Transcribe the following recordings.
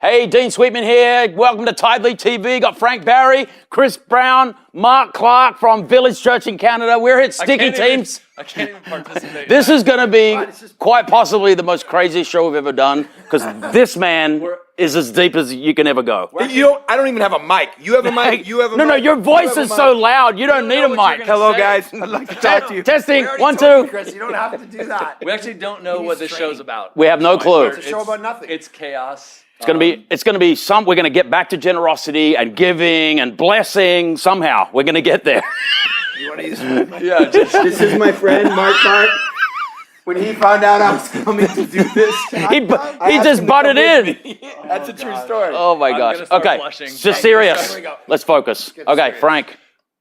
Hey, Dean Sweetman here. Welcome to Tidely TV. Got Frank Barry, Chris Brown, Mark Clark from Village Church in Canada. We're at Sticky Teams. I can't even participate. This is going to be quite possibly the most craziest show we've ever done because this man is as deep as you can ever go. I don't even have a mic. You have a mic. You have a mic. No, your voice is so loud. You don't need a mic. Hello, guys. I'd like to talk to you. Testing. 1, 2. Chris, you don't have to do that. We actually don't know what this show's about. We have no clue. It's a show about nothing. It's chaos. It's gonna be some. We're gonna get back to generosity and giving and blessing somehow. We're gonna get there. You want to use my mic? Yeah, This is my friend, Mark Clark. When he found out I was coming to do this, he just butted in. That's a true story. Oh my I'm gosh. gonna start Okay, blushing. just serious. Here we go. Let's focus. Get Okay, serious. Frank.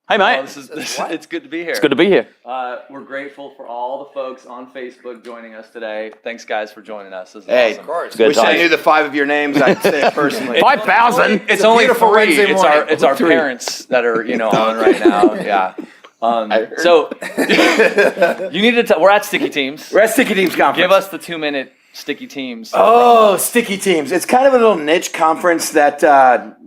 Hey mate. It's good to be here. It's good to be here. We're grateful for all the folks on Facebook joining us today. Thanks, guys, for joining us. This is Hey, awesome. Of course. Good Wish I times. knew the 5 of your names. I'd say it personally. 5,000. It's only beautiful 3. Wednesday It's morning. our parents that are on right now. Yeah. So you need to. We're at Sticky Teams. We're at Sticky Teams Conference. Give us the 2-minute Sticky Teams. Oh, Sticky Teams. It's kind of a little niche conference that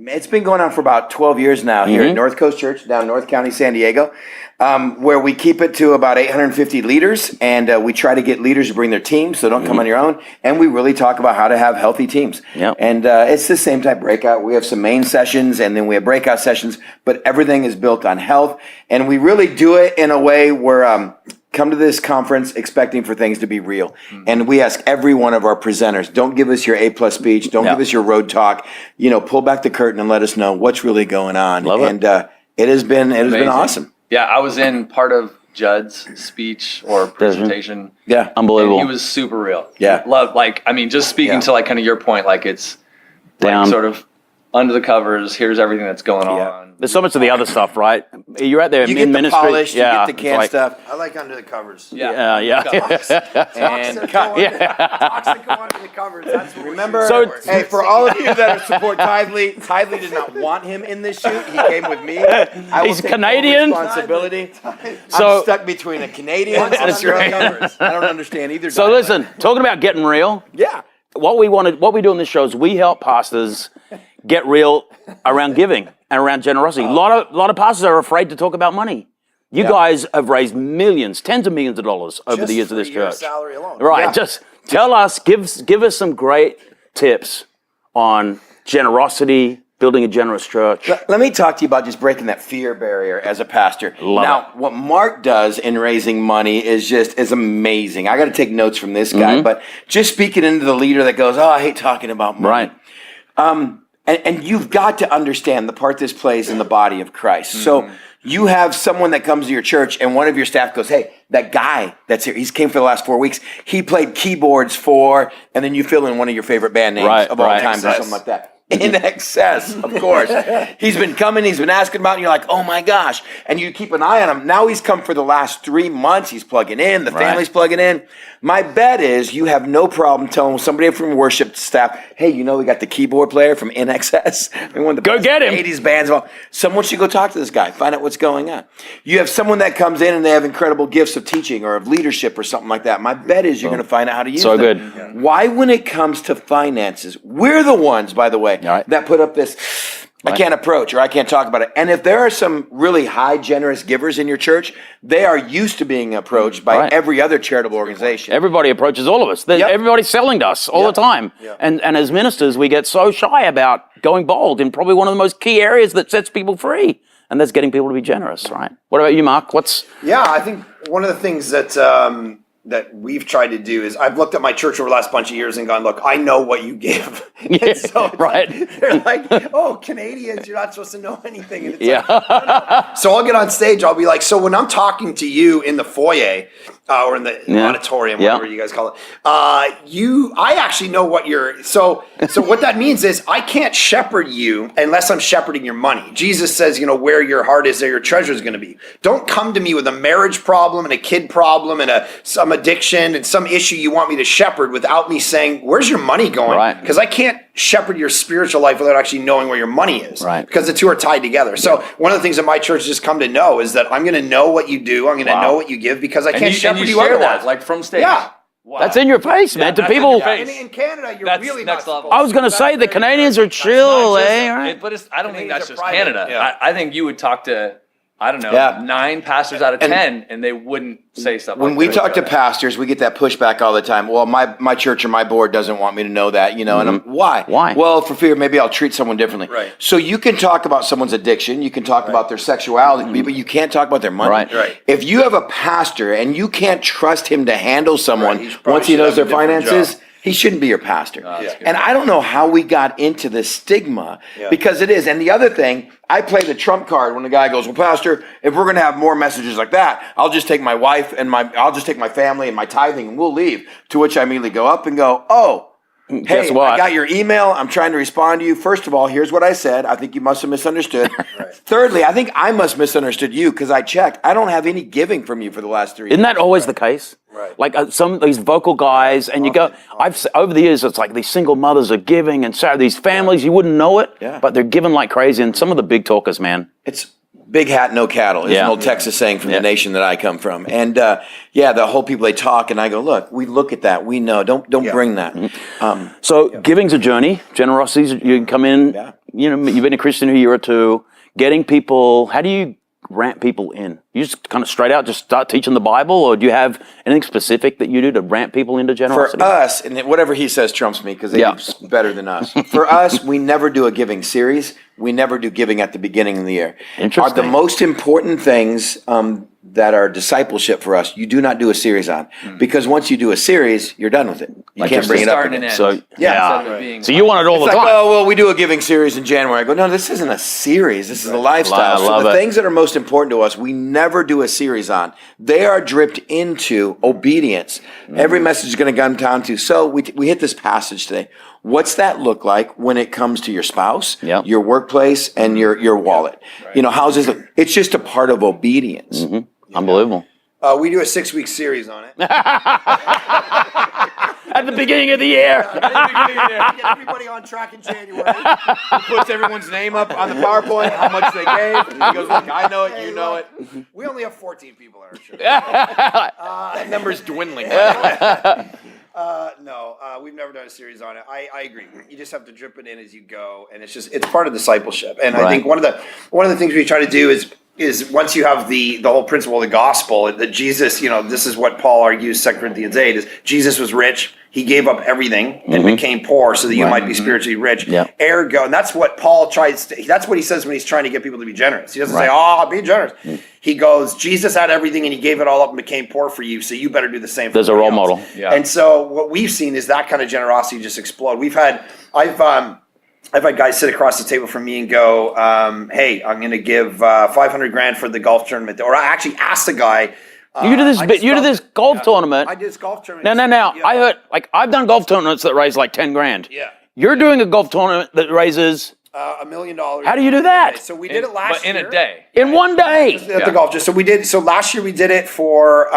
it's been going on for about 12 years now here at North Coast Church down North County, San Diego, where we keep it to about 850 leaders, and we try to get leaders to bring their teams, so don't come on your own, and we really talk about how to have healthy teams. Yep. And it's the same type breakout. We have some main sessions, and then we have breakout sessions, but everything is built on health, and we really do it in a way where come to this conference expecting for things to be real. And we ask every one of our presenters, don't give us your A+ speech, don't give us your road talk, pull back the curtain and let us know what's really going on. Love it. And it has been awesome. Yeah, I was in part of Judd's speech or presentation. Yeah. Unbelievable. And he was super real. Yeah. Just speaking to kind of your point, it's Down. sort of under the covers. Here's everything that's going on. There's so much of the other stuff, right? You're out there You in get the ministry. polished, you get the it's canned like- stuff. I like under the covers. Yeah. Talks that go under the covers. That's what Remember, So- hey, for all of you that support Tidely did not want him in this shoot. He came with me. I will He's take Canadian. full responsibility. So- I'm stuck between a Canadian and That's Australian. right. I don't understand either. So listen, talking about getting real. Yeah. What we do in this show is we help pastors get real around giving and around generosity. A lot of pastors are afraid to talk about money. You guys have raised millions, tens of millions of dollars over the years of this your church. salary alone. Right. Yeah. Just tell us, give us some great tips on generosity, building a generous church. Let me talk to you about just breaking that fear barrier as a pastor. Love What Mark does in raising money is amazing. I got to take notes from this guy, but just speaking into the leader that goes, I hate talking about money. Right. And you've got to understand the part this plays in the body of Christ. So you have someone that comes to your church and one of your staff goes, hey, that guy that's here, he's came for the last 4 weeks. He played keyboards for, and then you fill in one of your favorite band names of all time or something like that. In excess, of course. He's been coming, he's been asking about it, and you're like, oh my gosh. And you keep an eye on him. Now he's come for the last 3 months. He's plugging in, the family's plugging in. My bet is you have no problem telling somebody from worship staff, hey, we got the keyboard player from NXS. One of the Go best get him. 80s bands. Someone should go talk to this guy, find out what's going on. You have someone that comes in and they have incredible gifts of teaching or of leadership or something like that. My bet is you're going to find out how to use So them. good. Why, when it comes to finances, we're the ones, by the way, Right. that put up this, I can't approach or I can't talk about it. And if there are some really high, generous givers in your church, they are used to being approached by Right. every other charitable organization. Everybody approaches all of us. Yep. Everybody's selling to us all the time. Yep. And as ministers, we get so shy about going bold in probably one of the most key areas that sets people free. And that's getting people to be generous, right? What about you, Mark? Yeah, I think one of the things that we've tried to do is I've looked at my church over the last bunch of years and gone, look, I know what you give. And so it's right. like, they're like, oh, Canadians, you're not supposed to know anything. And it's like, no. So I'll get on stage, I'll be like, so when I'm talking to you in the foyer or in the auditorium, whatever you guys call it, I actually know what you're, so what that means is I can't shepherd you unless I'm shepherding your money. Jesus says, where your heart is, there your treasure is going to be. Don't come to me with a marriage problem and a kid problem and some addiction and some issue you want me to shepherd without me saying, where's your money going? Right. Because I can't shepherd your spiritual life without actually knowing where your money is. Right. Because the two are tied together. So one of the things that my church has come to know is that I'm going to know what you do. I'm going to know what you give because I can't shepherd and you share otherwise. that, like from stage. Yeah. Wow. That's in your face, man. To that's in people, your face. In Canada, you're That's really next not level. I was going to say the Canadians are chill, Not just- eh? All right. but I don't think Canadians that's are just private. Canada. Yeah. I think you would talk to, I don't know, Yeah. 9 pastors out of 10, and they wouldn't say stuff When like we that. talk to pastors, we get that pushback all the time. Well, my church or my board doesn't want me to know that, and I'm, why? Why? Well, for fear maybe I'll treat someone differently. Right. So you can talk about someone's addiction, you can talk about their sexuality, but you can't talk about their money. Right. If you have a pastor and you can't trust him to handle someone Right, he probably once he should knows have their a different finances, job. he shouldn't be your pastor. that's good. And I don't know how we got into this stigma because it is. And the other thing, I play the trump card when the guy goes, well, Pastor, if we're going to have more messages like that, I'll just take my wife and I'll just take my family and my tithing and we'll leave. To which I immediately go up and go, oh, Guess hey, what? I got your email. I'm trying to respond to you. First of all, here's what I said. I think you must have misunderstood. Thirdly, I think I must misunderstood you because I checked. I don't have any giving from you for the last 3 years. Isn't that always the case? Right. Like some of these vocal guys, and you go, over the years, it's like these single mothers are giving, and so these families, you wouldn't know it, but they're giving like crazy. And some of the big talkers, man. It's big hat, no cattle. It's an old Texas saying from the nation that I come from. And the whole people, they talk, and I go, look, we look at that. We know. Don't bring that. So giving's a journey. Generosity's, you can come in, you've been a Christian a year or two, getting people, how do you ramp people in? You just kind of straight out just start teaching the Bible, or do you have anything specific that you do to ramp people into generosity? For us, and whatever he says trumps me because they do better than us. For us, we never do a giving series. We never do giving at the beginning of the year. Interesting. The most important things that are discipleship for us, you do not do a series on. Because once you do a series, you're done with it. You Like can't just bring it up start and again. end. So, Instead of it being So you want it all It's the like, time. oh, well, we do a giving series in January. I go, no, this isn't a series. This is a lifestyle. I love So the it. things that are most important to us, we never do a series on. They are dripped into obedience. Every message is going to come down to. So we hit this passage today. What's that look like when it comes to your spouse, your workplace, and your wallet? How's this look? It's just a part of obedience. Unbelievable. We do a 6-week series on it. At the beginning of the year. Get everybody on track in January. He puts everyone's name up on the PowerPoint, how much they gave. And he goes, look, I know it, you know it. We only have 14 people in our church. That number's dwindling. No, we've never done a series on it. I agree. You just have to drip it in as you go, and it's part of discipleship. And I think one of the things we try to do is once you have the whole principle of the gospel, that Jesus, this is what Paul argues, 2 Corinthians 8, is Jesus was rich. He gave up everything and became poor so that you might be spiritually rich. Ergo, and that's what Paul that's what he says when he's trying to get people to be generous. He doesn't say, be generous. He goes, Jesus had everything and he gave it all up and became poor for you, so you better do the same for There's a role model. Yeah. And so what we've seen is that kind of generosity just explode. I've had guys sit across the table from me and go, hey, I'm going to give $500,000 for the golf tournament. Or I actually asked the guy. You did this golf tournament. I did this golf tournament. No. I heard, I've done golf tournaments that raise like 10 grand. Yeah. You're doing a golf tournament that raises $1 million. How do you do that? So we did it last year. But in a day. in one day. At the golf. So last year we did it for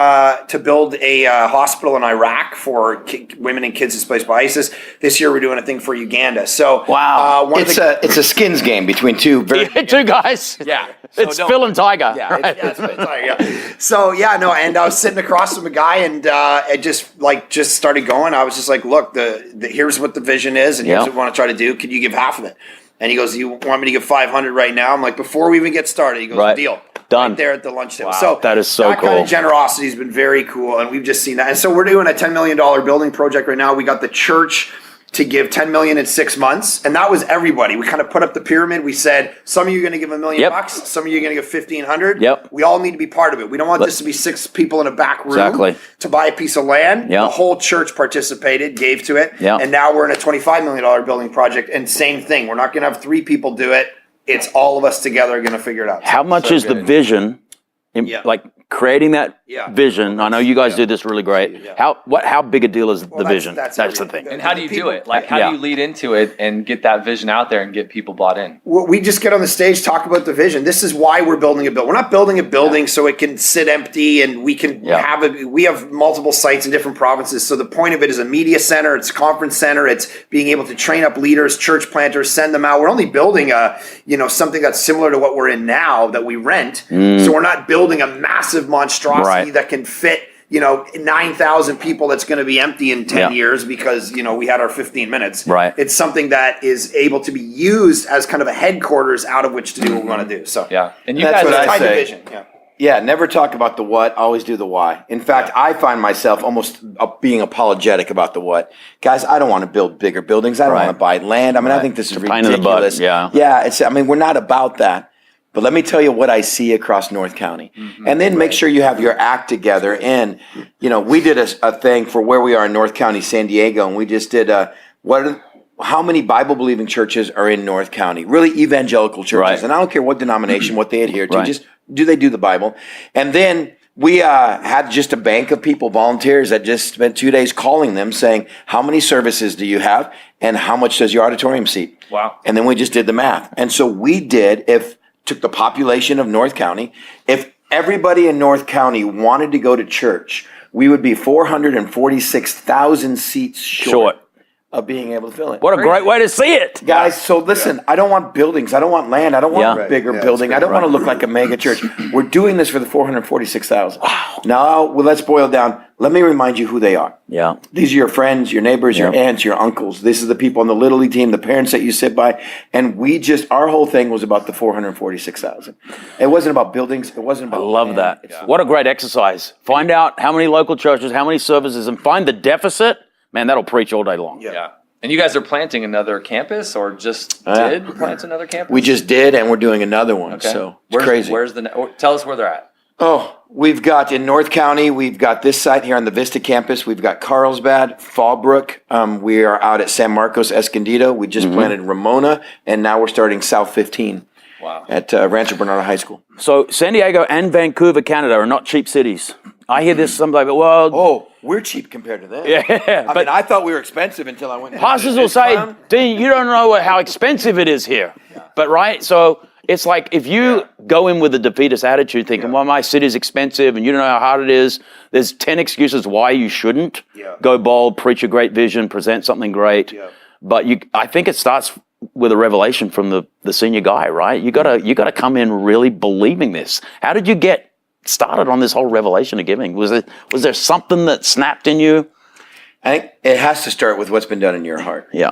to build a hospital in Iraq for women and kids displaced by ISIS. This year we're doing a thing for Uganda. So Wow. It's a skins game between two very Two guys. Yeah. It's Phil and Tiger. Yeah, right? So and I was sitting across from a guy, and it just started going. I was just like, look, here's what the vision is, and here's what we want to try to do. Could you give half of it? And he goes, you want me to give 500 right now? I'm like, before we even get started. He goes, deal. Done. Right there at the lunch table. Wow, So that is so that kind cool. of generosity has been very cool, and we've just seen that. And so we're doing a $10 million building project right now. We got the church to give $10 million in 6 months, and that was everybody. We kind of put up the pyramid. We said, some of you are going to give $1 million bucks, some of you are going to give 1,500. Yep. We all need to be part of it. We don't want this to be 6 people in a back room to buy a piece of land. Yep. The whole church participated, gave to it, Yep. and now we're in a $25 million building project. And same thing, we're not going to have 3 people do it. It's all of us together going to figure it out. How much is the vision, like creating that vision? I know you guys did this really great. How big a deal is the vision? That's the thing. And how do you do it? Like, how do you lead into it and get that vision out there and get people bought in? We just get on the stage, talk about the vision. This is why we're building a building. We're not building a building so it can sit empty and we can have it. We have multiple sites in different provinces. So the point of it is a media center, it's a conference center, it's being able to train up leaders, church planters, send them out. We're only building something that's similar to what we're in now that we rent. So we're not building a massive monstrosity that can fit 9,000 people that's going to be empty in 10 years because, we had our 15 minutes. Right. It's something that is able to be used as kind of a headquarters out of which to do what we want to do. So, Yeah. And you That's guys what are I tied to say. vision. Yeah. Yeah, never talk about the what, always do the why. In fact, I find myself almost being apologetic about the what. Guys, I don't want to build bigger buildings. I don't want to buy land. I mean, I think this is pain in the butt, ridiculous. yeah. Yeah, we're not about that. But let me tell you what I see across North County. And then make sure you have your act together. And, we did a thing for where we are in North County, San Diego, and we just did how many Bible-believing churches are in North County? Really evangelical churches. Right. And I don't care what denomination, what they adhere to, Right. just do they do the Bible? And then we had just a bank of people, volunteers, that just spent 2 days calling them saying, how many services do you have? And how much does your auditorium seat? Wow. And then we just did the math. And so we took the population of North County. If everybody in North County wanted to go to church, we would be 446,000 seats short of being able to fill it. What a great way to see it. Guys, so listen, I don't want buildings. I don't want land. I don't want a bigger building. I don't want to look like a mega church. We're doing this for the 446,000. Wow. Now, let's boil down. Let me remind you who they are. Yeah. These are your friends, your neighbors, your aunts, your uncles. This is the people on the Little League team, the parents that you sit by. And our whole thing was about the 446,000. It wasn't about buildings. It wasn't about I love land. that. What a great exercise. Find out how many local churches, how many services, and find the deficit. Man, that'll preach all day long. Yeah. And you guys are planting another campus, or just did plant another campus? We just did, and we're doing another one. Okay. So it's crazy. Tell us where they're at. Oh, we've got in North County, we've got this site here on the Vista campus. We've got Carlsbad, Fallbrook. We are out at San Marcos, Escondido. We just planted Ramona, and now we're starting South 15 at Rancho Bernardo High School. So San Diego and Vancouver, Canada are not cheap cities. I hear this sometimes, well, we're cheap compared to them. yeah, But I thought we were expensive until I went. pastors will say, Dean, you don't know how expensive it is here. But so it's like if you go in with a defeatist attitude thinking, well, my city's expensive and you don't know how hard it is, there's 10 excuses why you shouldn't go bold, preach a great vision, present something great. But I think it starts with a revelation from the senior guy, right? You gotta come in really believing this. How did you get started on this whole revelation of giving? Was there something that snapped in you? I think it has to start with what's been done in your heart. Yeah.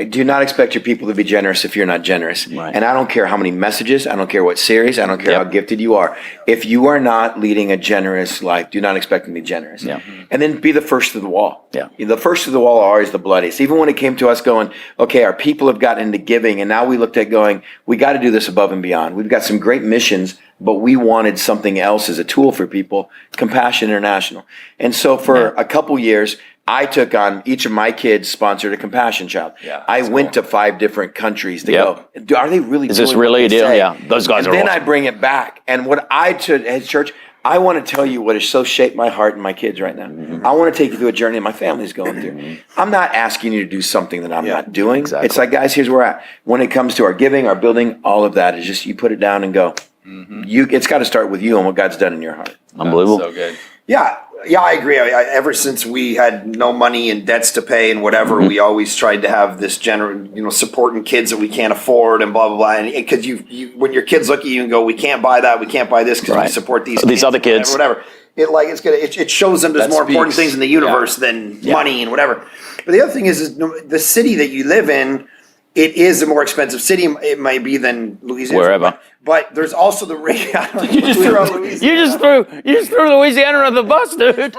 Do not expect your people to be generous if you're not generous. Right. And I don't care how many messages, I don't care what series, I don't care how gifted you are. If you are not leading a generous life, do not expect them to be generous. Yeah. And then be the first to the wall. Yeah. The first to the wall are always the bloodiest. Even when it came to us going, okay, our people have gotten into giving, and now we looked at going, we got to do this above and beyond. We've got some great missions, but we wanted something else as a tool for people, Compassion International. And so for a couple years, I took on, each of my kids sponsored a Compassion Child. Yeah, I went to 5 different countries to go, are they really Is doing this really what a they deal? say? Yeah, those guys And are then awesome. I bring it back. And what I took as church, I want to tell you what has so shaped my heart and my kids right now. I want to take you through a journey that my family's going through. I'm not asking you to do something that I'm not doing. Exactly. It's like, guys, here's where we're at. When it comes to our giving, our building, all of that is just you put it down and go. It's got to start with you and what God's done in your heart. Unbelievable. So good. Yeah, I agree. Ever since we had no money and debts to pay and whatever, we always tried to have this general, supporting kids that we can't afford and blah blah blah. And because when your kids look at you and go, we can't buy that, we can't buy this because we support these other kids, whatever. It shows them there's more important things in the universe than money and whatever. But the other thing is the city that you live in. It is a more expensive city. It might be than Louisiana. Wherever. But there's also the rate. You just threw Louisiana on the bus, dude.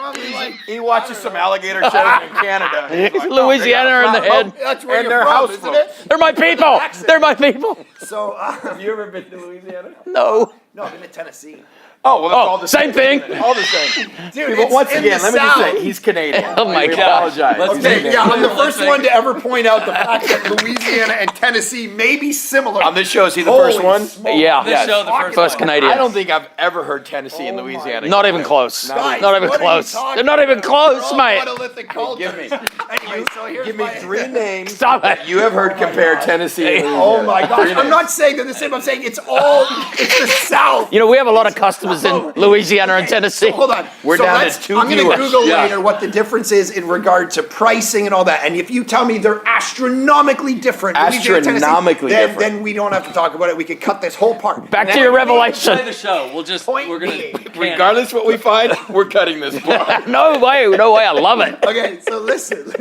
He watches some alligator shows in Canada. Louisiana in the head. That's where And you're their from, house isn't folks. it? They're my people. They're my people. So, Have you ever been to Louisiana? No. no, I've been to Tennessee. Oh, well, that's all the same thing. All the same. Dude, But once in again, the let me just South. say, he's Canadian. Oh my We gosh. apologize. Let's He's take Canadian. Yeah, I'm the first one to ever point out the fact that Louisiana and Tennessee may be similar. On this show, is he the Holy first one? smokes. Yeah. This show, the first Canadian. I don't think I've ever heard Tennessee and Louisiana. Not even close. Guys, Not even what are you close. talking They're not even about? close, We're all mate. monolithic cultures. Give me. Anyway, so here's Give me my- 3 names Stop it. you have heard compare Tennessee and Louisiana. Oh my gosh! I'm not saying they're the same. I'm saying it's the South. You know, we have a lot of customs customers in Louisiana and Tennessee. Hold on. We're down to 2 I'm going to viewers. Google Yeah. later what the difference is in regard to pricing and all that. And if you tell me they're astronomically different, Louisiana, Tennessee, Astronomically different. then we don't have to talk about it. We could cut this whole part. Back to your Play revelation. the show. We're gonna Regardless what we find, we're cutting this part. No way. I love it. Okay, so listen.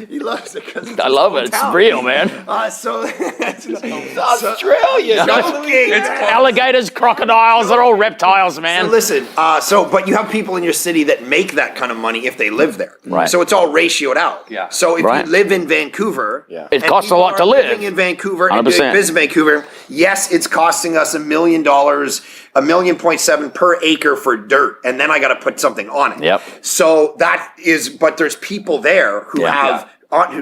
He loves it because I love it. It's real, man. So Australia. Alligators, crocodiles, they're all reptiles, man. So listen, but you have people in your city that make that kind of money if they live there. Right. So it's all ratioed out. Yeah. So if Right. you live in Vancouver, Yeah. It and costs a people lot to are live. living in Vancouver and 100%. doing business in Vancouver, yes, it's costing us $1 million, $1.7 million per acre for dirt, and then I got to put something on it. Yep. So but there's people there who Yeah. have.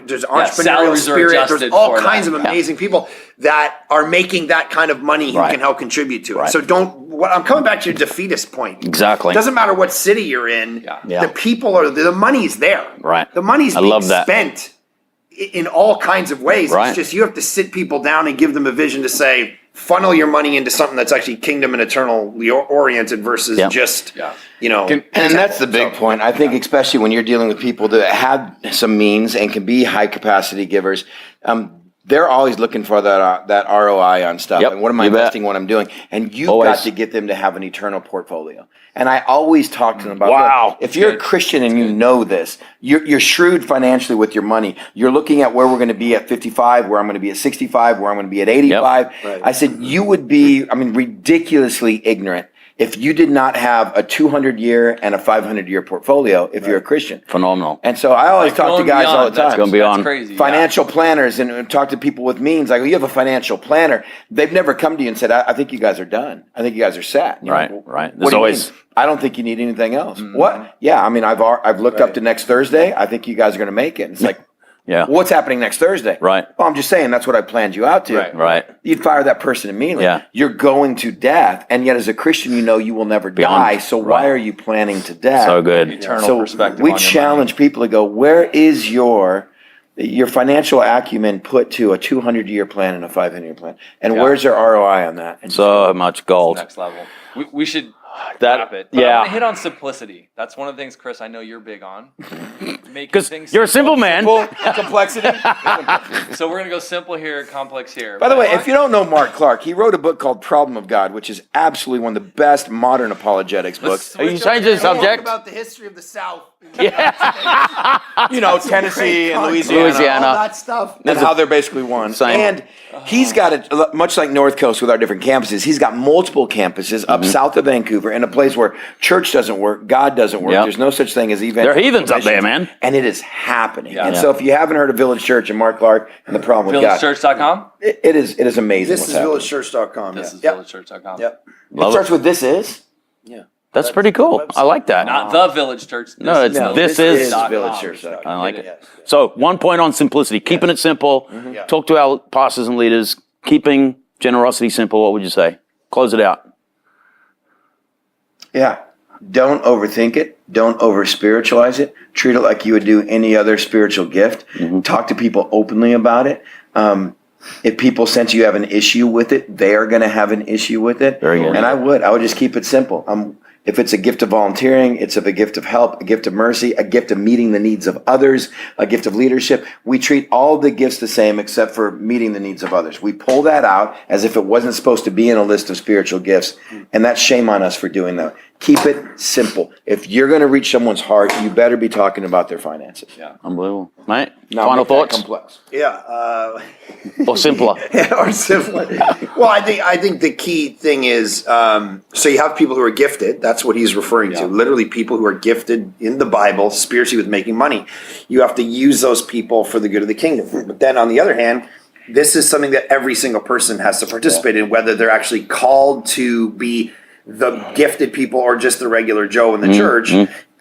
There's entrepreneurial salaries are spirit. There's adjusted all for kinds that. of amazing people that are making that kind of money who Right. can help contribute to it. Right. So I'm coming back to your defeatist point. Exactly. It doesn't matter what city you're in. Yeah. The people the money's there. Right. The money's I being love that. spent in all kinds of ways. Right. It's just you have to sit people down and give them a vision to say, funnel your money into something that's actually kingdom and eternally oriented versus Yeah. just, Yeah. And that's the big point. I think, especially when you're dealing with people that have some means and can be high capacity givers, they're always looking for that ROI on stuff. Yep, And what am I you bet. investing? What I'm doing? And you've Always. got to get them to have an eternal portfolio. And I always talk to them about, Wow. look, if you're a Christian and you know this, you're shrewd financially with your money. You're looking at where we're going to be at 55, where I'm going to be at 65, where I'm going to be at 85. Right. I said, you would be, ridiculously ignorant if you did not have a 200-year and a 500-year portfolio if you're a Christian. Phenomenal. And so I always talk to Going guys beyond, all the that's time. gonna be that's on. crazy. Financial planners and talk to people with means. Like, you have a financial planner. They've never come to you and said, I think you guys are done. I think you guys are set. And you're Right, like, right. What There's do you always- mean? I don't think you need anything else. What? Yeah, I've looked up to next Thursday. I think you guys are going to make it. And it's like, Yeah. what's happening next Thursday? Right. Well, I'm just saying that's what I planned you out to. Right. Right. You'd fire that person immediately. Yeah. You're going to death, and yet as a Christian, you know you will never Beyond- die. So why right. are you planning to death? So good. Eternal So perspective. we on your challenge people to go, where is your financial acumen put to a 200-year plan and a 500-year plan? And Yeah. where's their ROI on that? And So much gold. money. Next level. We should That- wrap it. But yeah. I want to hit on simplicity. That's one of the things, Chris, I know you're big on. Making Because things you're a simple man. complexity. So we're gonna go simple here, complex here. By the way, if you don't know Mark Clark, he wrote a book called Problem of God, which is absolutely one of the best modern apologetics books. Are you changing the subject? About the history of the South. Tennessee and Great Louisiana. Louisiana. All that stuff. And how they're basically one. Same. And he's got it, much like North Coast with our different campuses, he's got multiple campuses up south of Vancouver in a place where church doesn't work, God doesn't work. Yep. There's no such thing as evangelical. They're heathens up there, missions. man. And it is happening. Yeah. And Yeah. so if you haven't heard of Village Church and Mark Clark and the problem with God, VillageChurch.com. it is amazing. This what's is happening. villagechurch.com. This is Yep. VillageChurch.com. Yep. It Love starts it. with this is. That's pretty cool. I like that. Not the Village Church. No, it's No, this is is. Village Church. I like Get it. So 1 point on simplicity, keeping it simple. Yeah. Talk to our pastors and leaders, keeping generosity simple. What would you say? Close it out. Yeah. Don't overthink it. Don't over spiritualize it. Treat it like you would do any other spiritual gift. Talk to people openly about it. If people sense you have an issue with it, they are going to have an issue with it. Very good. And I would just keep it simple. If it's a gift of volunteering, it's a gift of help, a gift of mercy, a gift of meeting the needs of others, a gift of leadership. We treat all the gifts the same except for meeting the needs of others. We pull that out as if it wasn't supposed to be in a list of spiritual gifts. And that's shame on us for doing that. Keep it simple. If you're going to reach someone's heart, you better be talking about their finances. Yeah. Unbelievable. Mate, Not final make that thoughts? complex. Yeah. Or simpler? Or simpler. Well, I think the key thing is, so you have people who are gifted. That's what he's referring to. Literally, people who are gifted in the Bible spiritually with making money. You have to use those people for the good of the kingdom. But then, on the other hand, this is something that every single person has to participate in, whether they're actually called to be the gifted people or just the regular Joe in the church.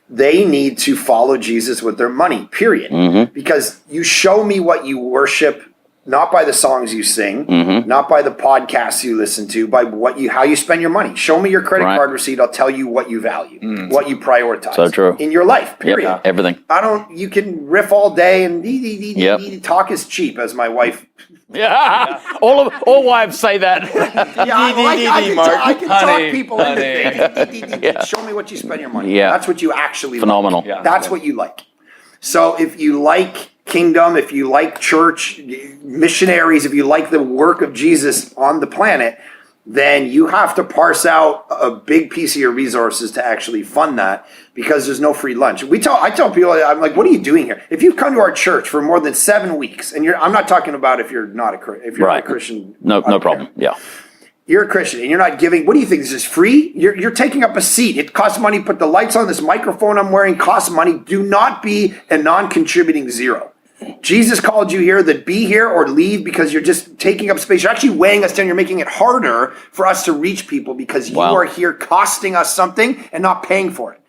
They need to follow Jesus with their money, period. Because you show me what you worship not by the songs you sing, not by the podcasts you listen to, by how you spend your money. Show me your credit card receipt. I'll tell you what you value, what you prioritize. So true. In your life, period. Yep, everything. You can riff all day and talk is cheap, as my wife. Yeah. All wives say that. I can Honey, talk people into things. Show me what you spend your money on. Yeah. That's what you actually Phenomenal. like. Yeah. That's what you like. So if you like kingdom, if you like church, missionaries, if you like the work of Jesus on the planet, then you have to parse out a big piece of your resources to actually fund that, because there's no free lunch. I tell people, I'm like, what are you doing here? If you've come to our church for more than 7 weeks, and I'm not talking about if you're not a Christian. No problem. Yeah. You're a Christian and you're not giving. What do you think? This is free? You're taking up a seat. It costs money. Put the lights on. This microphone I'm wearing costs money. Do not be a non-contributing zero. Jesus called you here, that be here or leave, because you're just taking up space. You're actually weighing us down. You're making it harder for us to reach people, because you are here costing us something and not paying for it.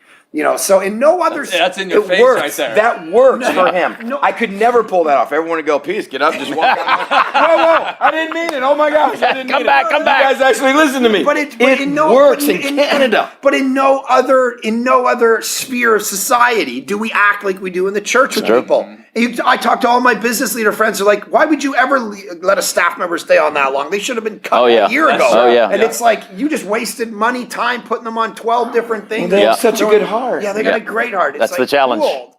So in no other... That's in your It face works. right there. That works for him. I could never pull that off. Everyone would go, peace, get up, just walk out. Whoa, I didn't mean it. Oh my gosh, I didn't mean it. Come back. You guys actually listen to me. But it works in Canada. But in no other sphere of society do we act like we do in the church with people. I talk to all my business leader friends who are like, why would you ever let a staff member stay on that long? They should have been cut a year ago. And it's like, you just wasted money, time, putting them on 12 different things. They have such a good heart. Yeah, they got a great heart. That's the challenge. Cool.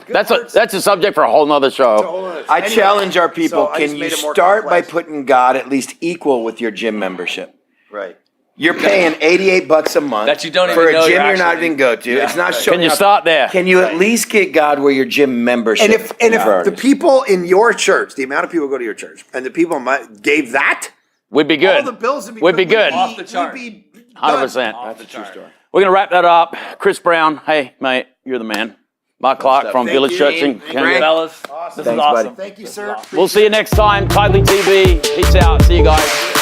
That's a subject for a whole nother show. I challenge our people, so I can just you made it more start by complex. putting God at least equal with your gym membership? Right. You're paying $88 a month That you don't for even a know gym you're you're not actually- even go to. Yeah. It's not showing Can you up. start there? Can you at least get God where your gym membership And if is? the people in your church, the amount of people who go to your church, and the people gave that, We'd be good. all the bills would be We'd be good. Off the chart. 100%. Off the chart. We're going to wrap that up. Chris Brown, hey, mate, you're the man. Mark Clark from Thank Village you. Church in Thank you, Canada. fellas. This is Thanks, awesome. buddy. Thank you, sir. We'll see you next time. Tidely TV. Peace out. See you guys.